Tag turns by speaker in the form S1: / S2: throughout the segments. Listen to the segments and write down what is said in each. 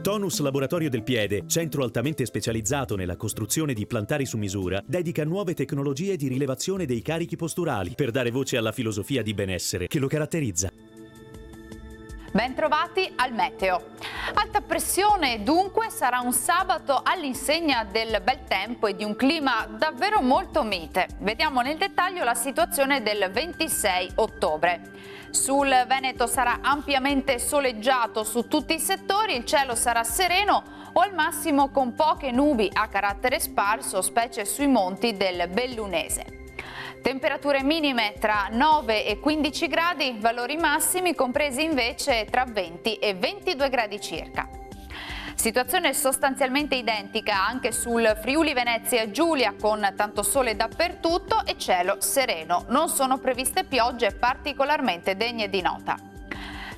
S1: Tonus Laboratorio del Piede, centro altamente specializzato nella costruzione di plantari su misura, dedica nuove tecnologie di rilevazione dei carichi posturali per dare voce alla filosofia di benessere che lo caratterizza.
S2: Bentrovati al meteo. Alta pressione dunque sarà un sabato all'insegna del bel tempo e di un clima davvero molto mite. Vediamo nel dettaglio la situazione del 26 ottobre. Sul Veneto sarà ampiamente soleggiato su tutti i settori, il cielo sarà sereno o al massimo con poche nubi a carattere sparso, specie sui monti del Bellunese. Temperature minime tra 9 e 15 gradi, valori massimi compresi invece tra 20 e 22 gradi circa. Situazione sostanzialmente identica anche sul Friuli Venezia Giulia, con tanto sole dappertutto e cielo sereno. Non sono previste piogge particolarmente degne di nota.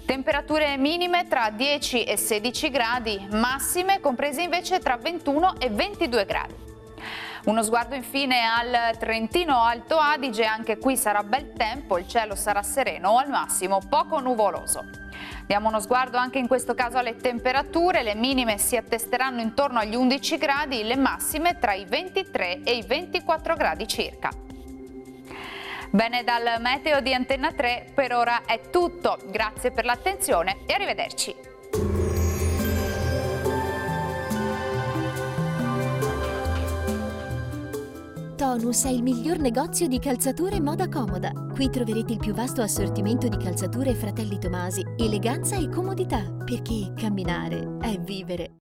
S2: Temperature minime tra 10 e 16 gradi, massime comprese invece tra 21 e 22 gradi. Uno sguardo infine al Trentino Alto Adige, anche qui sarà bel tempo, il cielo sarà sereno o al massimo poco nuvoloso. Diamo uno sguardo anche in questo caso alle temperature, le minime si attesteranno intorno agli 11 gradi, le massime tra i 23 e i 24 gradi circa. Bene, dal meteo di Antenna 3 per ora è tutto, grazie per l'attenzione e arrivederci.
S3: Tonus è il miglior negozio di calzature e moda comoda. Qui troverete il più vasto assortimento di calzature Fratelli Tomasi, eleganza e comodità, perché camminare è vivere.